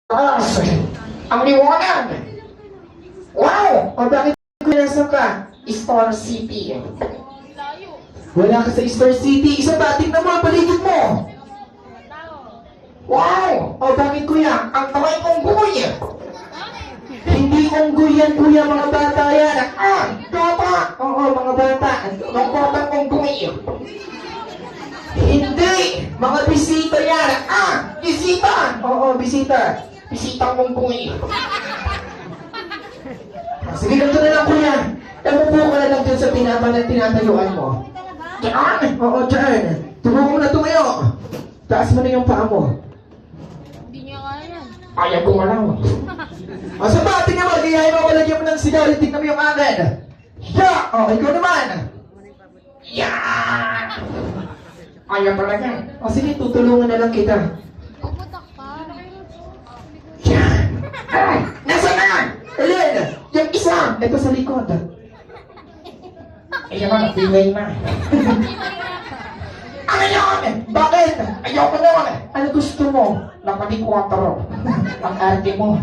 Taas! Ang liwanag! Wow! O bakit nasa ka? Star City. Wala ka sa Star City. Isa ba? Tingnan mo ang paligid mo. Wow! O bakit kuya? Ang kamay kong buhay! Hindi unggoy yan, kuya. Mga bata yan. Ah! Bata! Oo, mga bata. Ang batang kong buhay! Hindi! Mga bisita yan. Ah! Bisita! Oo, bisita. Bisita kong buhay! Sige, ganito na lang, kuya. Namupo ka na lang dyan sa tinatayuan mo. Diyan! Oo, dyan. Tumayo mo na tumayo. Taas mo na yung paa mo. Hindi niya kaya yan. Ayaw gumalaw. O, sa ba? Tingnan mo. Gayahin mo. Malagyan mo ng sigaw. Tingnan mo yung akin. Yeah! O, ikaw naman. Yeah! Ayaw talaga. O, sige. Tutulungan na lang kita. Puputak ka. Yan! Ah! Nasaan na? Alin? Yung isa! Ito sa likod. Ayaw na, pingay na. Ano yun? Bakit? Ayaw ko nun! Ano gusto mo? Nakalikwatro. Ang arte mo.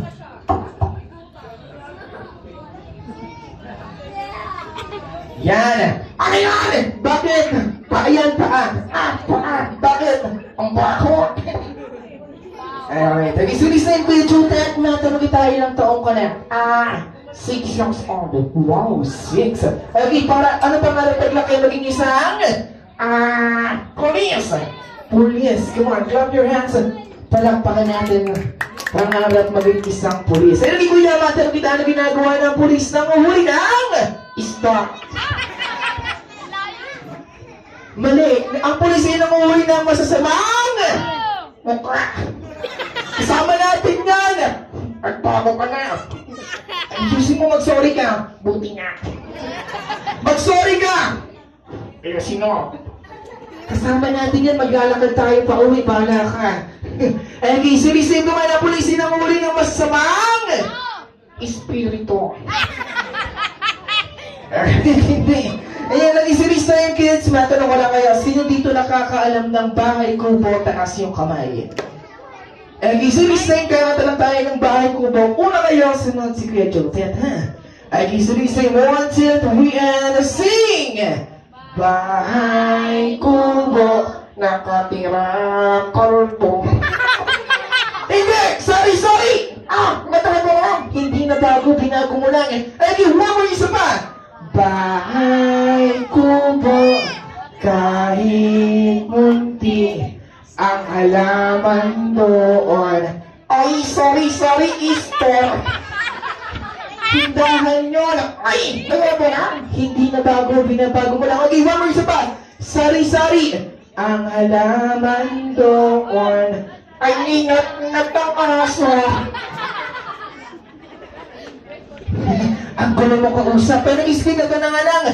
Yan. Ano yun? Bakit? Paayan, paa. Ah! Paan! Bakit? Ang bako! Alright. Nag-isulis na yung Kuya Jute at matanong tayo ilang taong ka na. Ah! 6 years old. Wow, 6. Okay, para ano pangarap paglaki maging isang? Ah! Police! Police. Come on, clap your hands. Palakpakan natin. Pangarap maging isang pulis. Ano ni Kuya, matanong kita ano ginagawa ng pulis ng uhuli ng? Stop! Mali. Ang pulis ay nanguhuli ng masasamang. Mukha! Kasama natin yan. Nagbago ka na! Ayusin mo, mag-sorry ka. Buti nga! Mag-sorry ka! Eh, sino? Kasama natin yan, maglalakad tayo pa uwi, bahala ka. Eh, gising-gising naman ang pulis, nanguhuli ng masasamang. Espiritu! Hindi. Ayan, nag-isiris na yung kids. Matanong ko lang kayo, sino dito nakakaalam ng bahay kubo, taas yung kamay? Nag-isiris na yung kaya matanong tayo ng bahay kubo. Una kayo, sunod si Kuya Jotet, ha? Nag-isiris na yung 1, 2, 3, and sing! Bahay kubo, Nakatira kalbo! hindi! Sorry! Ah! Matalaga lang! Hindi na bago, binago mo lang eh. Ay, huwag mo isa pa! Bahay kubo, kahit munti, ang halaman doon. Ay, sorry, Easter! Tindahan nyo na. Ay! Nagalaga lang! Hindi na bago, binabago mo lang. Okay, huwag mo isa pa! Sari-sari, ang halaman doon. Ay, ingat na tang aso! Ang gulo mo kausap, pero nag-explain na ito na nga lang.